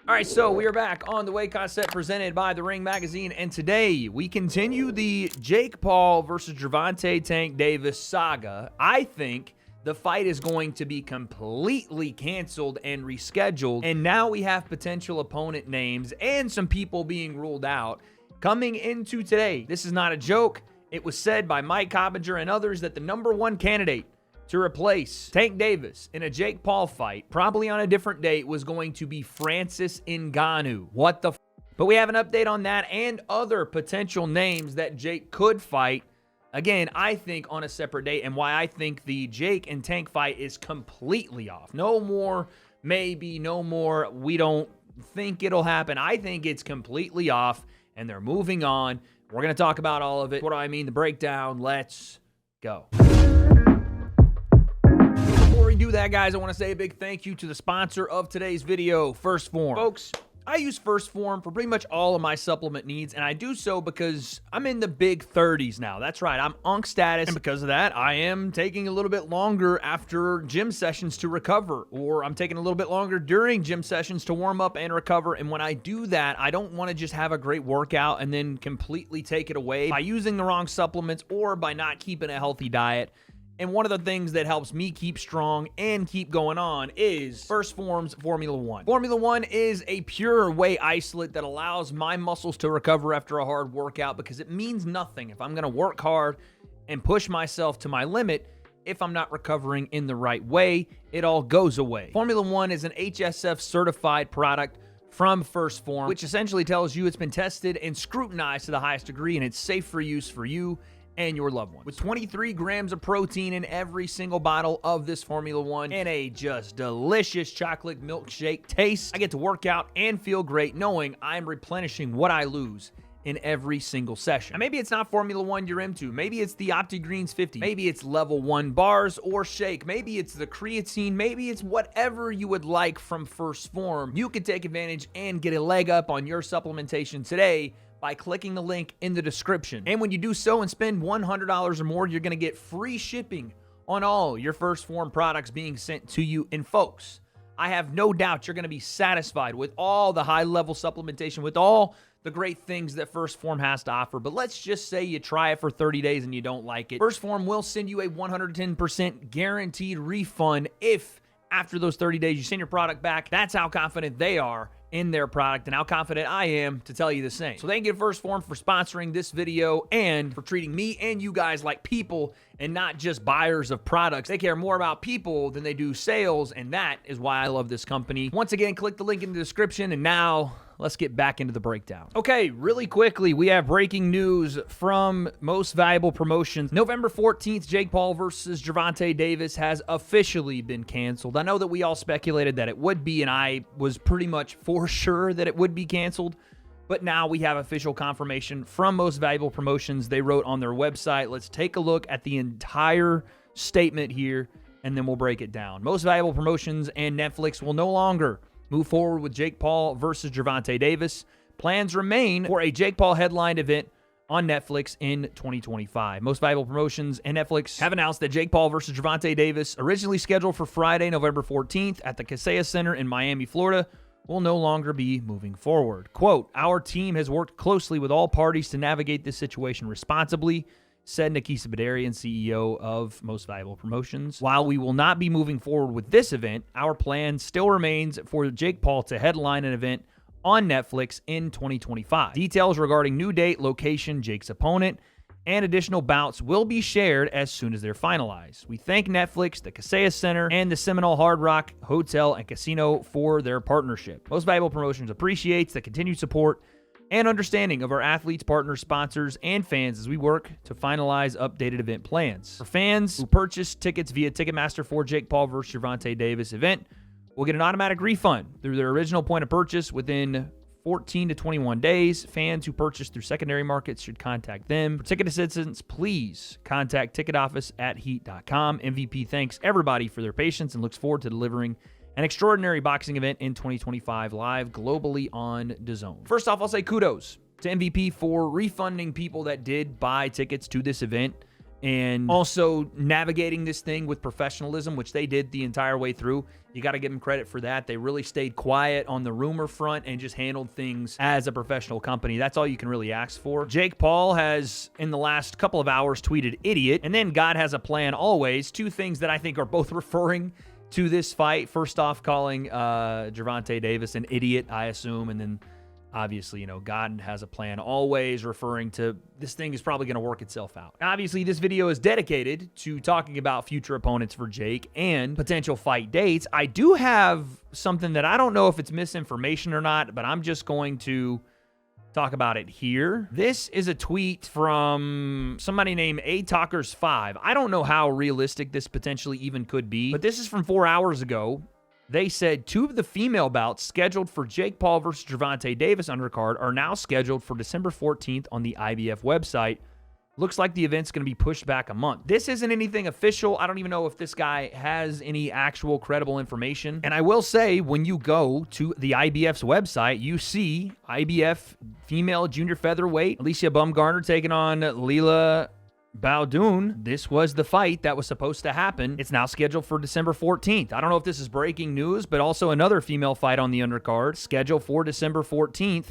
All right, so we are back on the W.A.D.E concept presented by The Ring Magazine, and today we continue the Jake Paul versus Gervonta Tank Davis saga. I think the fight is going to be completely canceled and rescheduled, and now we have potential opponent names and some people being ruled out coming into today. This is not a joke. It was said by Mike Coppinger and others that the #1 candidate to replace Tank Davis in a Jake Paul fight, probably on a different date, was going to be Francis Ngannou. What the f? But we have an update on that and other potential names that Jake could fight. Again, I think on a separate date, and why I think the Jake and Tank fight is completely off. No more, maybe, no more, we don't think it'll happen. I think it's completely off, and they're moving on. We're going to talk about all of it. What do I mean? The breakdown. Let's go. Before we do that, guys, I want to say a big thank you to the sponsor of today's video, First Form. Folks, I use First Form for pretty much all of my supplement needs, and I do so because I'm in the big 30s now. That's right, I'm UNC status, and because of that, I am taking a little bit longer after gym sessions to recover, or I'm taking a little bit longer during gym sessions to warm up and recover, and when I do that, I don't want to just have a great workout and then completely take it away by using the wrong supplements or by not keeping a healthy diet. And one of the things that helps me keep strong and keep going on is First Form's Formula 1. Formula 1 is a pure whey isolate that allows my muscles to recover after a hard workout, because it means nothing if I'm going to work hard and push myself to my limit. If I'm not recovering in the right way, it all goes away. Formula 1 is an HSF certified product from First Form, which essentially tells you it's been tested and scrutinized to the highest degree, and it's safe for use for you and your loved ones. With 23 grams of protein in every single bottle of this Formula 1 and a just delicious chocolate milkshake taste, I get to work out and feel great knowing I'm replenishing what I lose in every single session. Now, maybe it's not Formula 1 you're into. Maybe it's the OptiGreens 50. Maybe it's level 1 bars or shake. Maybe it's the creatine. Maybe it's whatever you would like from First Form. You can take advantage and get a leg up on your supplementation today by clicking the link in the description. And when you do so and spend $100 or more, you're going to get free shipping on all your First Form products being sent to you. And folks, I have no doubt you're going to be satisfied with all the high-level supplementation, with all the great things that First Form has to offer. But let's just say you try it for 30 days and you don't like it. First Form will send you a 110% guaranteed refund if after those 30 days you send your product back. That's how confident they are in their product and how confident I am to tell you the same. So thank you to First Form for sponsoring this video and for treating me and you guys like people and not just buyers of products. They care more about people than they do sales, and that is why I love this company. Once again, click the link in the description, and now let's get back into the breakdown. Okay, really quickly, we have breaking news from Most Valuable Promotions. November 14th, Jake Paul versus Gervonta Davis has officially been canceled. I know that we all speculated that it would be, and I was pretty much for sure that it would be canceled, but now we have official confirmation from Most Valuable Promotions. They wrote on their website. Let's take a look at the entire statement here, and then we'll break it down. Most Valuable Promotions and Netflix will no longer move forward with Jake Paul versus Gervonta Davis. Plans remain for a Jake Paul headlined event on Netflix in 2025. Most Valuable Promotions and Netflix have announced that Jake Paul versus Gervonta Davis, originally scheduled for Friday, November 14th at the Kaseya Center in Miami, Florida, will no longer be moving forward. Quote, "Our team has worked closely with all parties to navigate this situation responsibly," said Nikisa Badarian, CEO of Most Valuable Promotions. "While we will not be moving forward with this event, our plan still remains for Jake Paul to headline an event on Netflix in 2025. Details regarding new date, location, Jake's opponent, and additional bouts will be shared as soon as they're finalized. We thank Netflix, the Kaseya Center, and the Seminole Hard Rock Hotel and Casino for their partnership. Most Valuable Promotions appreciates the continued support and understanding of our athletes, partners, sponsors, and fans as we work to finalize updated event plans. For fans who purchase tickets via Ticketmaster for Jake Paul vs. Gervonta Davis event, will get an automatic refund through their original point of purchase within 14 to 21 days. Fans who purchase through secondary markets should contact them. For ticket assistance, please contact ticketoffice@heat.com. MVP thanks everybody for their patience and looks forward to delivering an extraordinary boxing event in 2025 live globally on DAZN. First off, I'll say kudos to MVP for refunding people that did buy tickets to this event and also navigating this thing with professionalism, which they did the entire way through. You got to give them credit for that. They really stayed quiet on the rumor front and just handled things as a professional company. That's all you can really ask for. Jake Paul has, in the last couple of hours, tweeted idiot, and then God has a plan always. Two things that I think are both referring to this fight. First off, calling Gervonta Davis an idiot, I assume, and then obviously, God has a plan always, referring to this thing is probably going to work itself out. Obviously, this video is dedicated to talking about future opponents for Jake and potential fight dates. I do have something that I don't know if it's misinformation or not, but I'm just going to talk about it here. This is a tweet from somebody named ATalkers5. I don't know how realistic this potentially even could be, but this is from 4 hours ago. They said 2 of the female bouts scheduled for Jake Paul versus Gervonta Davis undercard are now scheduled for December 14th on the IBF website. Looks like the event's going to be pushed back a month. This isn't anything official. I don't even know if this guy has any actual credible information. And I will say, when you go to the IBF's website, you see IBF female junior featherweight Alicia Baumgartner taking on Leila Bowdoon. This was the fight that was supposed to happen. It's now scheduled for December 14th. I don't know if this is breaking news, but also another female fight on the undercard scheduled for December 14th.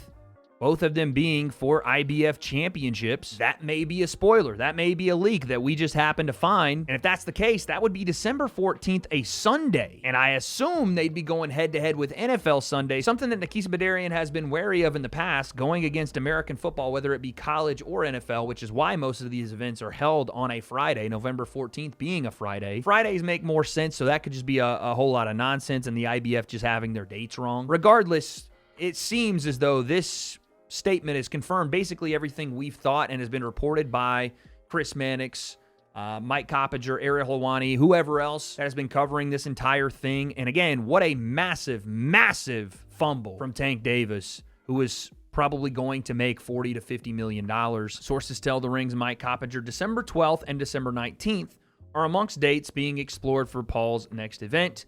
Both of them being for IBF championships. That may be a spoiler. That may be a leak that we just happened to find. And if that's the case, that would be December 14th, a Sunday. And I assume they'd be going head-to-head with NFL Sunday, something that Nakisa Badarian has been wary of in the past, going against American football, whether it be college or NFL, which is why most of these events are held on a Friday, November 14th being a Friday. Fridays make more sense, so that could just be a whole lot of nonsense and the IBF just having their dates wrong. Regardless, it seems as though this statement is confirmed basically everything we've thought and has been reported by Chris Mannix, Mike Coppinger, Ariel Helwani, whoever else that has been covering this entire thing. And again, what a massive, massive fumble from Tank Davis, who is probably going to make $40 to $50 million. Sources tell The Ring's Mike Coppinger December 12th and December 19th are amongst dates being explored for Paul's next event.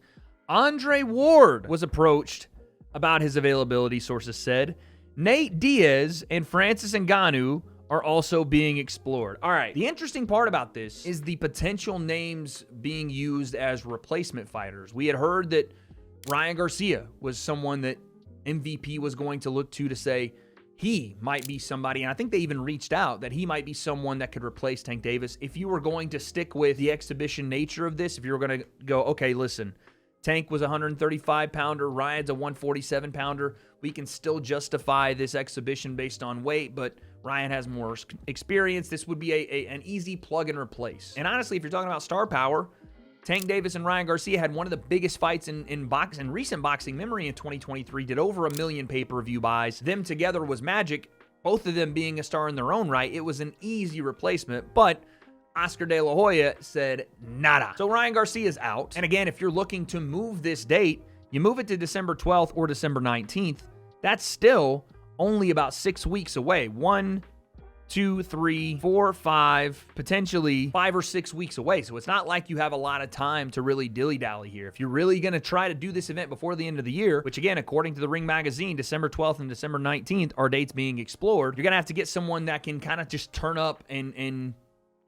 Andre Ward was approached about his availability, sources said. Nate Diaz and Francis Ngannou are also being explored. All right, the interesting part about this is the potential names being used as replacement fighters. We had heard that Ryan Garcia was someone that MVP was going to look to say he might be somebody, and I think they even reached out that he might be someone that could replace Tank Davis. If you were going to stick with the exhibition nature of this, if you were going to go, okay, listen, Tank was a 135-pounder, Ryan's a 147-pounder. We can still justify this exhibition based on weight, but Ryan has more experience. This would be an easy plug and replace. And honestly, if you're talking about star power, Tank Davis and Ryan Garcia had one of the biggest fights in recent boxing memory in 2023, did over 1 million pay-per-view buys. Them together was magic, both of them being a star in their own right. It was an easy replacement, but Oscar De La Hoya said nada. So Ryan Garcia's out. And again, if you're looking to move this date, you move it to December 12th or December 19th. That's still only about 6 weeks away. 1, 2, 3, 4, 5, potentially 5 or 6 weeks away. So it's not like you have a lot of time to really dilly-dally here. If you're really going to try to do this event before the end of the year, which again, according to the Ring Magazine, December 12th and December 19th are dates being explored, you're going to have to get someone that can kind of just turn up and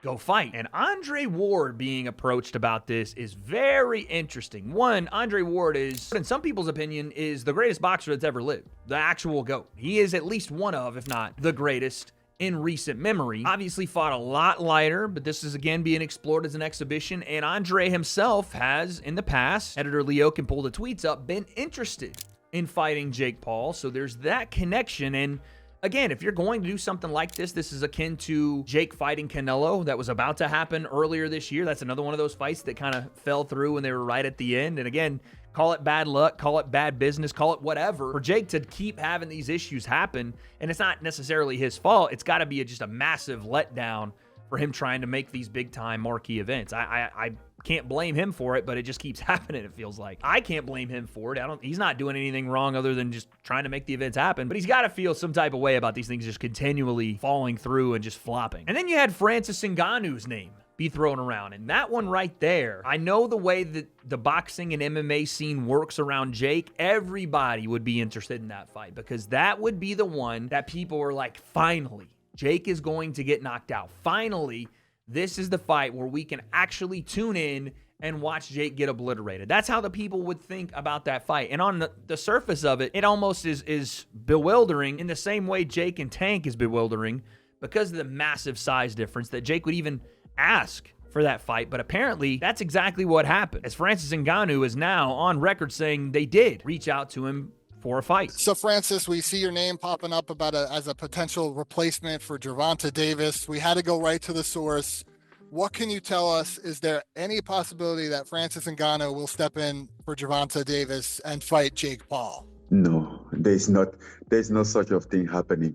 go fight. And Andre Ward being approached about this is very interesting. One, Andre Ward is, in some people's opinion, is the greatest boxer that's ever lived. The actual GOAT. He is at least one of, if not the greatest in recent memory. Obviously fought a lot lighter, but this is again being explored as an exhibition. And Andre himself has, in the past, editor Leo can pull the tweets up, been interested in fighting Jake Paul. So there's that connection. And again, if you're going to do something like this, this is akin to Jake fighting Canelo that was about to happen earlier this year. That's another one of those fights that kind of fell through when they were right at the end. And again, call it bad luck, call it bad business, call it whatever. For Jake to keep having these issues happen, and it's not necessarily his fault, it's got to be just a massive letdown for him trying to make these big-time marquee events. I can't blame him for it, but it just keeps happening, it feels like. I can't blame him for it. He's not doing anything wrong other than just trying to make the events happen, but he's got to feel some type of way about these things just continually falling through and just flopping. And then you had Francis Ngannou's name be thrown around, and that one right there, I know the way that the boxing and MMA scene works around Jake, everybody would be interested in that fight because that would be the one that people were like, finally, Jake is going to get knocked out. Finally, this is the fight where we can actually tune in and watch Jake get obliterated. That's how the people would think about that fight. And on the surface of it, it almost is bewildering in the same way Jake and Tank is bewildering because of the massive size difference that Jake would even ask for that fight. But apparently, that's exactly what happened, as Francis Ngannou is now on record saying they did reach out to him for a fight. So, Francis, we see your name popping up as a potential replacement for Gervonta Davis. We had to go right to the source. What can you tell us? Is there any possibility that Francis Ngannou will step in for Gervonta Davis and fight Jake Paul? No, there's no such of thing happening.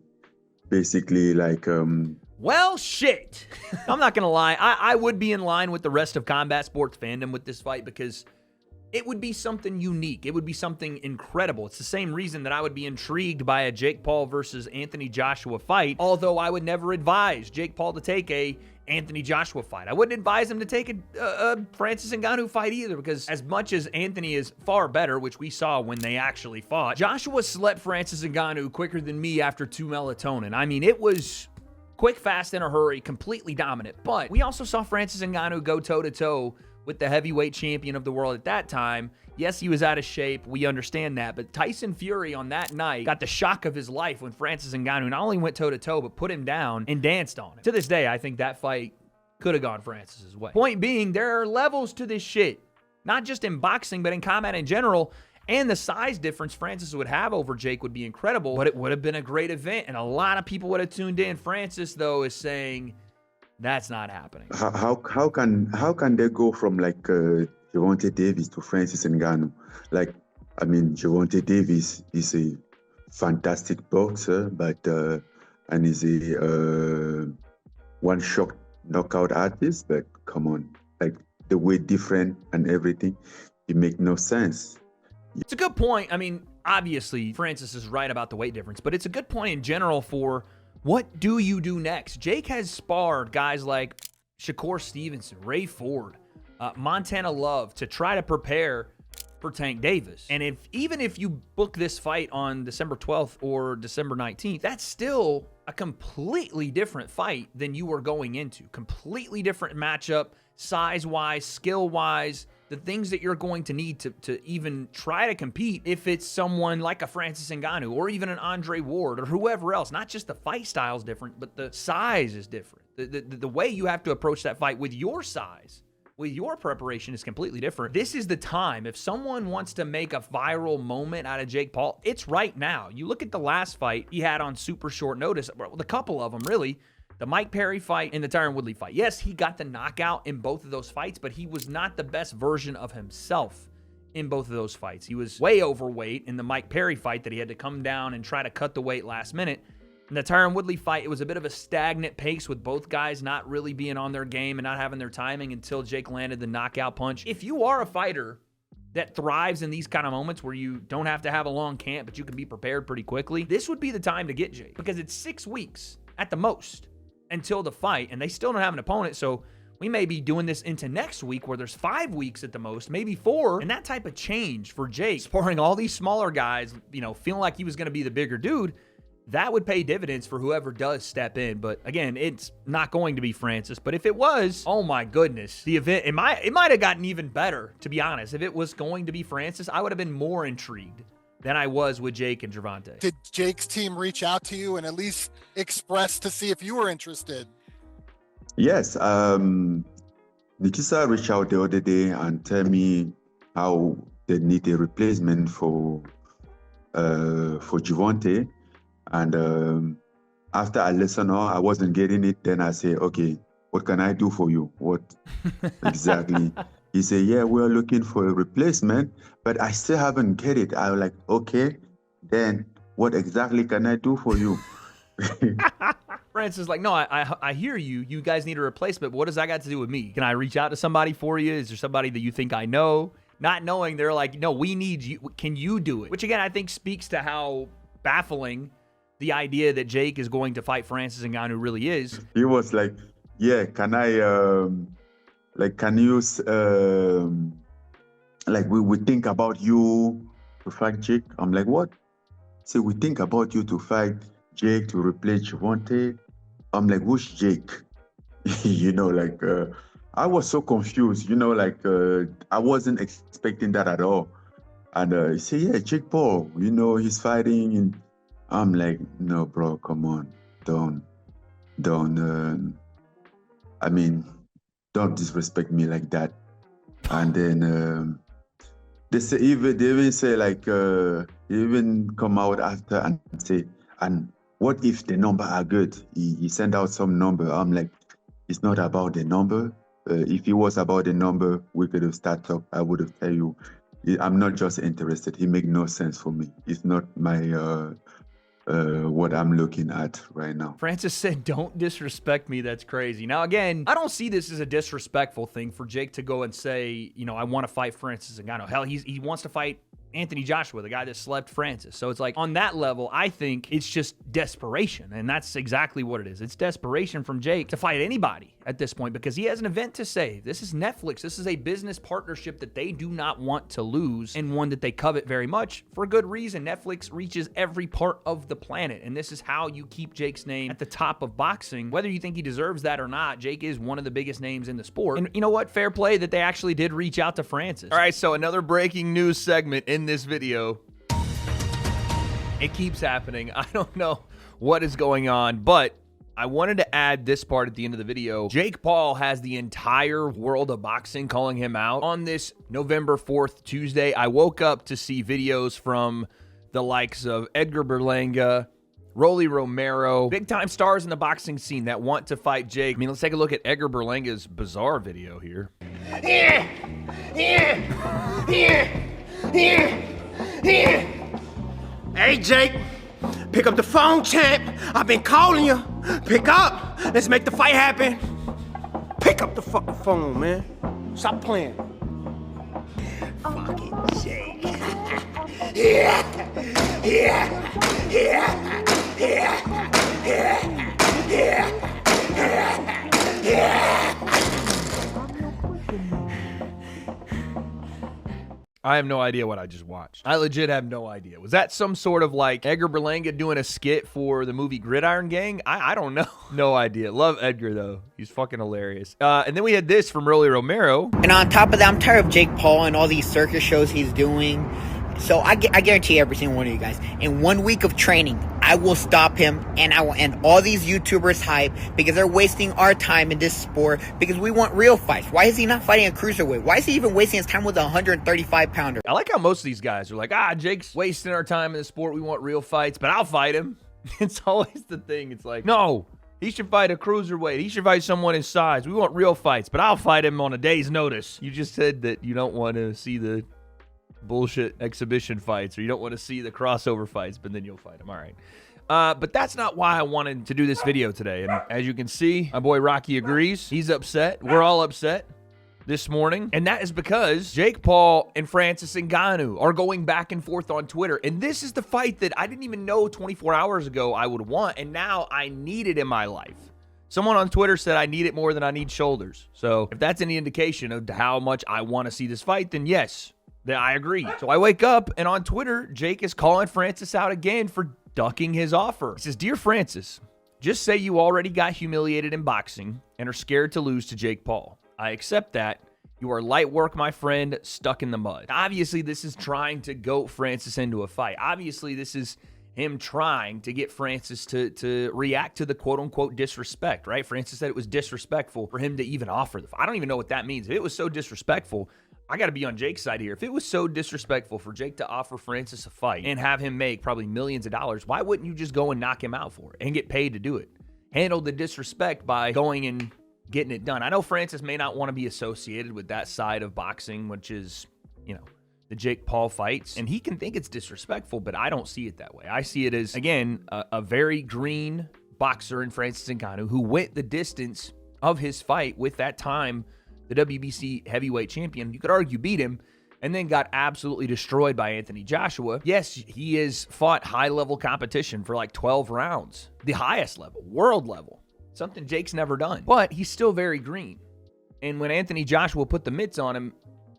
Basically, like well, shit. I'm not gonna lie. I would be in line with the rest of combat sports fandom with this fight because it would be something unique. It would be something incredible. It's the same reason that I would be intrigued by a Jake Paul versus Anthony Joshua fight, although I would never advise Jake Paul to take a Anthony Joshua fight. I wouldn't advise him to take a Francis Ngannou fight either, because as much as Anthony is far better, which we saw when they actually fought, Joshua slept Francis Ngannou quicker than me after 2 melatonin. I mean, it was quick, fast, in a hurry, completely dominant. But we also saw Francis Ngannou go toe-to-toe with the heavyweight champion of the world at that time. Yes, he was out of shape. We understand that. But Tyson Fury on that night got the shock of his life when Francis Ngannou not only went toe-to-toe, but put him down and danced on him. To this day, I think that fight could have gone Francis's way. Point being, there are levels to this shit. Not just in boxing, but in combat in general. And the size difference Francis would have over Jake would be incredible, but it would have been a great event. And a lot of people would have tuned in. Francis, though, is saying that's not happening. How can they go from like Gervonta Davis to Francis Ngannou? Like, I mean, Gervonta Davis is a fantastic boxer, but and is a one-shot knockout artist. But come on, like the weight different and everything, it make no sense. It's a good point. I mean, obviously, Francis is right about the weight difference, but it's a good point in general for what do you do next? Jake has sparred guys like Shakur Stevenson, Ray Ford, Montana Love to try to prepare for Tank Davis. And even if you book this fight on December 12th or December 19th, that's still a completely different fight than you were going into. Completely different matchup, size-wise, skill-wise, the things that you're going to need to even try to compete if it's someone like a Francis Ngannou or even an Andre Ward or whoever else. Not just the fight style is different, but the size is different. The way you have to approach that fight with your size, with your preparation is completely different. This is the time. If someone wants to make a viral moment out of Jake Paul, it's right now. You look at the last fight he had on super short notice, the couple of them really, the Mike Perry fight and the Tyron Woodley fight. Yes, he got the knockout in both of those fights, but he was not the best version of himself in both of those fights. He was way overweight in the Mike Perry fight that he had to come down and try to cut the weight last minute. In the Tyron Woodley fight, it was a bit of a stagnant pace with both guys not really being on their game and not having their timing until Jake landed the knockout punch. If you are a fighter that thrives in these kind of moments where you don't have to have a long camp, but you can be prepared pretty quickly, this would be the time to get Jake, because it's 6 weeks at the most until the fight, and they still don't have an opponent, so we may be doing this into next week where there's 5 weeks at the most, maybe 4, and that type of change for Jake, sparring all these smaller guys, you know, feeling like he was going to be the bigger dude, that would pay dividends for whoever does step in. But again, it's not going to be Francis. But if it was, oh my goodness, the event, it might have gotten even better, to be honest. If it was going to be Francis, I would have been more intrigued than I was with Jake and Gervonta. Did Jake's team reach out to you and at least express to see if you were interested? Yes. Nikisa reached out the other day and tell me how they need a replacement for Gervonta. And after I listened, I wasn't getting it. Then I say, okay, what can I do for you? What exactly? He said, yeah, we're looking for a replacement, but I still haven't get it. I was like, okay, then what exactly can I do for you? Francis is like, no, I hear you. You guys need a replacement, but what does that got to do with me? Can I reach out to somebody for you? Is there somebody that you think I know? Not knowing, they're like, no, we need you. Can you do it? Which again, I think speaks to how baffling the idea that Jake is going to fight Francis Ngannou really is. He was like, yeah, can I, can you, we think about you to fight Jake? I'm like, what? Say, we think about you to fight Jake to replace Gervonta. I'm like, who's Jake? you know, like I was so confused, you know, like I wasn't expecting that at all. And he said, yeah, Jake Paul, you know, he's fighting. And I'm like, no, bro, come on. Don't, I mean, don't disrespect me like that. And then they even say like, they even come out after and say, and what if the number are good? He sent out some number. I'm like, it's not about the number. If it was about the number, we could have started talk. I would have tell you, I'm not just interested. It make no sense for me. It's not my what I'm looking at right now. Francis said, don't disrespect me. That's crazy. Now, again, I don't see this as a disrespectful thing for Jake to go and say, you know, I want to fight Francis Ngannou. Hell, he wants to fight Anthony Joshua, the guy that slept Francis. So it's like, on that level, I think it's just desperation. And that's exactly what it is. It's desperation from Jake to fight anybody at this point because he has an event to save. This is Netflix. This is a business partnership that they do not want to lose and one that they covet very much for good reason. Netflix reaches every part of the planet. And this is how you keep Jake's name at the top of boxing. Whether you think he deserves that or not, Jake is one of the biggest names in the sport. And you know what? Fair play that they actually did reach out to Francis. All right, so another breaking news segment in this video. It keeps happening. I don't know what is going on, but I wanted to add this part at the end of the video. Jake Paul has the entire world of boxing calling him out. On this November 4th, Tuesday, I woke up to see videos from the likes of Edgar Berlanga, Rolly Romero, big-time stars in the boxing scene that want to fight Jake. I mean, let's take a look at Edgar Berlanga's bizarre video here. Hey, Jake, pick up the phone, champ. I've been calling you. Pick up. Let's make the fight happen. Pick up the fucking phone, man. Stop playing. Fucking Jake. I have no idea what I just watched. I legit have no idea. Was that some sort of like Edgar Berlanga doing a skit for the movie Gridiron Gang? I don't know. No idea. Love Edgar, though. He's fucking hilarious. And then we had this from Rolly Romero. And on top of that, I'm tired of Jake Paul and all these circus shows he's doing. So I guarantee every single one of you guys, in 1 week of training, I will stop him and I will end all these YouTubers' hype because they're wasting our time in this sport because we want real fights. Why is he not fighting a cruiserweight? Why is he even wasting his time with a 135-pounder? I like how most of these guys are like, Jake's wasting our time in the sport. We want real fights, but I'll fight him. It's always the thing. It's like, no, he should fight a cruiserweight. He should fight someone his size. We want real fights, but I'll fight him on a day's notice. You just said that you don't want to see the bullshit exhibition fights or you don't want to see the crossover fights, but then you'll fight him. All right. But that's not why I wanted to do this video today. And as you can see, my boy Rocky agrees. He's upset. We're all upset this morning. And that is because Jake Paul and Francis Ngannou are going back and forth on Twitter. And this is the fight that I didn't even know 24 hours ago I would want. And now I need it in my life. Someone on Twitter said I need it more than I need shoulders. So if that's any indication of how much I want to see this fight, then yes, then I agree. So I wake up and on Twitter, Jake is calling Francis out again for ducking his offer. He says, "Dear Francis, just say you already got humiliated in boxing and are scared to lose to Jake Paul. I accept that. You are light work, my friend, stuck in the mud." Obviously, this is trying to goat Francis into a fight. Obviously, this is him trying to get Francis to react to the quote-unquote disrespect, right? Francis said it was disrespectful for him to even offer the fight. I don't even know what that means. If it was so disrespectful, I got to be on Jake's side here. If it was so disrespectful for Jake to offer Francis a fight and have him make probably millions of dollars, why wouldn't you just go and knock him out for it and get paid to do it? Handle the disrespect by going and getting it done. I know Francis may not want to be associated with that side of boxing, which is, you know, the Jake Paul fights, and he can think it's disrespectful, but I don't see it that way. I see it as, again, a very green boxer in Francis Ngannou who went the distance of his fight with that time the WBC heavyweight champion. You could argue beat him, and then got absolutely destroyed by Anthony Joshua. Yes, he has fought high-level competition for like 12 rounds, the highest level, world level, something Jake's never done. But he's still very green. And when Anthony Joshua put the mitts on him,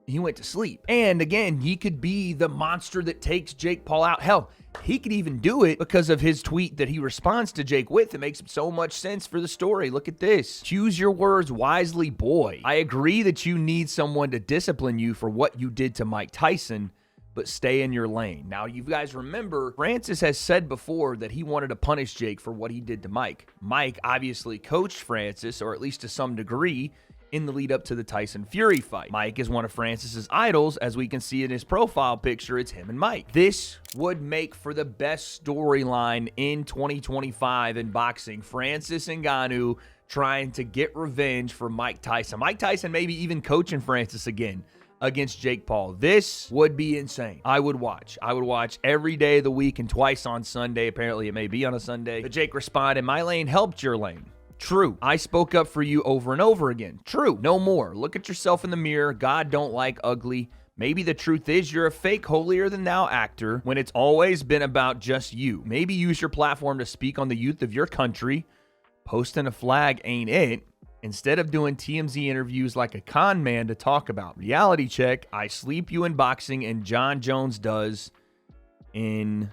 he went to sleep. And again, he could be the monster that takes Jake Paul out. Hell, he could even do it because of his tweet that he responds to Jake with. It makes so much sense for the story. Look at this. Choose your words wisely, boy. I agree that you need someone to discipline you for what you did to Mike Tyson, but stay in your lane. Now, you guys remember, Francis has said before that he wanted to punish Jake for what he did to Mike. Mike obviously coached Francis, or at least to some degree, in the lead up to the Tyson Fury fight. Mike is one of Francis's idols. As we can see in his profile picture, it's him and Mike. This would make for the best storyline in 2025 in boxing. Francis Ngannou trying to get revenge for Mike Tyson. Mike Tyson maybe even coaching Francis again against Jake Paul. This would be insane. I would watch. I would watch every day of the week and twice on Sunday. Apparently it may be on a Sunday. But Jake responded, my lane helped your lane. True. I spoke up for you over and over again. True. No more. Look at yourself in the mirror. God don't like ugly. Maybe the truth is you're a fake holier-than-thou actor when it's always been about just you. Maybe use your platform to speak on the youth of your country. Posting a flag ain't it. Instead of doing TMZ interviews like a con man to talk about. Reality check. I sleep you in boxing and John Jones does in...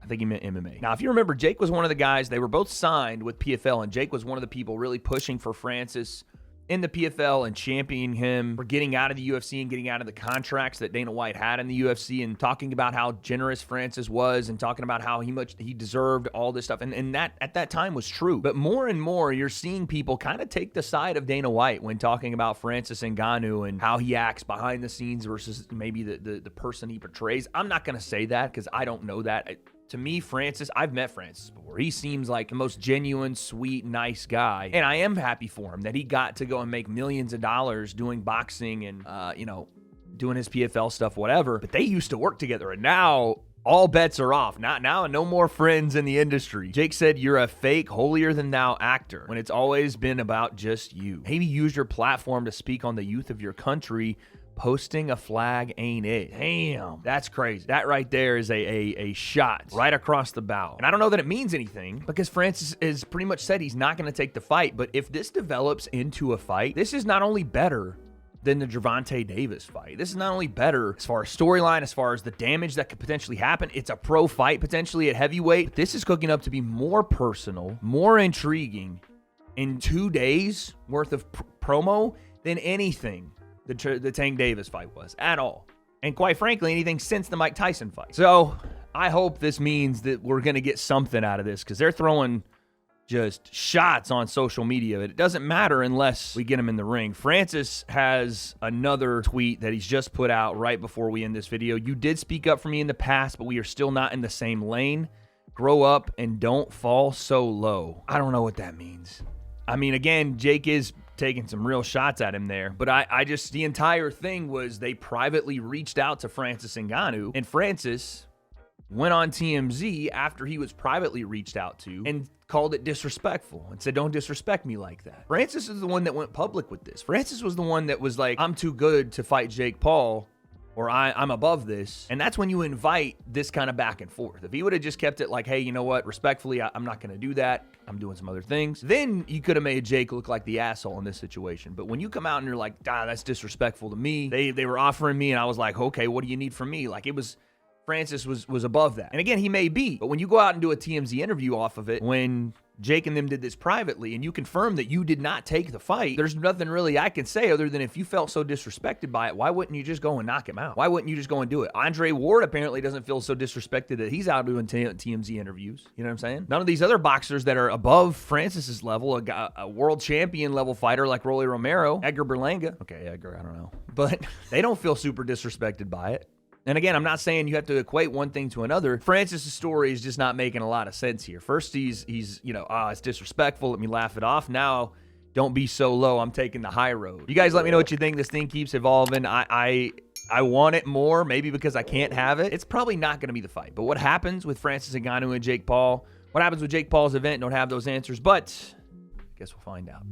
I think he meant MMA. Now, if you remember, Jake was one of the guys, they were both signed with PFL, and Jake was one of the people really pushing for Francis in the PFL and championing him for getting out of the UFC and getting out of the contracts that Dana White had in the UFC, and talking about how generous Francis was and talking about how he deserved all this stuff. And that at that time was true. But more and more, you're seeing people kind of take the side of Dana White when talking about Francis Ngannou and how he acts behind the scenes versus maybe the person he portrays. I'm not going to say that because I don't know that. To me, Francis, I've met Francis before. He seems like the most genuine, sweet, nice guy. And I am happy for him that he got to go and make millions of dollars doing boxing and, doing his PFL stuff, whatever. But they used to work together, and now all bets are off. Not now, no more friends in the industry. Jake said, you're a fake, holier-than-thou actor when it's always been about just you. Maybe use your platform to speak on the youth of your country. Posting a flag ain't it. Damn, that's crazy. That right there is a shot right across the bow. And I don't know that it means anything because Francis has pretty much said he's not going to take the fight. But if this develops into a fight, this is not only better than the Gervonta Davis fight. This is not only better as far as storyline, as far as the damage that could potentially happen. It's a pro fight potentially at heavyweight. But this is cooking up to be more personal, more intriguing in 2 days worth of promo than anything the Tank Davis fight was at all. And quite frankly, anything since the Mike Tyson fight. So I hope this means that we're going to get something out of this because they're throwing just shots on social media. It doesn't matter unless we get him in the ring. Francis has another tweet that he's just put out right before we end this video. You did speak up for me in the past, but we are still not in the same lane. Grow up and don't fall so low. I don't know what that means. I mean, again, Jake is taking some real shots at him there. But I just, the entire thing was they privately reached out to Francis Ngannou, and Francis went on TMZ after he was privately reached out to and called it disrespectful and said, don't disrespect me like that. Francis is the one that went public with this. Francis was the one that was like, I'm too good to fight Jake Paul, or I'm above this. And that's when you invite this kind of back and forth. If he would have just kept it like, hey, you know what, respectfully, I'm not going to do that. I'm doing some other things. Then you could have made Jake look like the asshole in this situation. But when you come out and you're like, that's disrespectful to me. They were offering me, and I was like, okay, what do you need from me? Like, it was, Francis was above that. And again, he may be. But when you go out and do a TMZ interview off of it, when Jake and them did this privately, and you confirm that you did not take the fight, there's nothing really I can say other than if you felt so disrespected by it, why wouldn't you just go and knock him out? Why wouldn't you just go and do it? Andre Ward apparently doesn't feel so disrespected that he's out doing TMZ interviews. You know what I'm saying? None of these other boxers that are above Francis's level, a world champion level fighter like Rolly Romero, Edgar Berlanga. Okay, Edgar, I don't know. But they don't feel super disrespected by it. And again, I'm not saying you have to equate one thing to another. Francis' story is just not making a lot of sense here. First, he's it's disrespectful. Let me laugh it off. Now, don't be so low. I'm taking the high road. You guys let me know what you think. This thing keeps evolving. I want it more, maybe because I can't have it. It's probably not going to be the fight. But what happens with Francis Ngannou and Jake Paul? What happens with Jake Paul's event? Don't have those answers, but I guess we'll find out.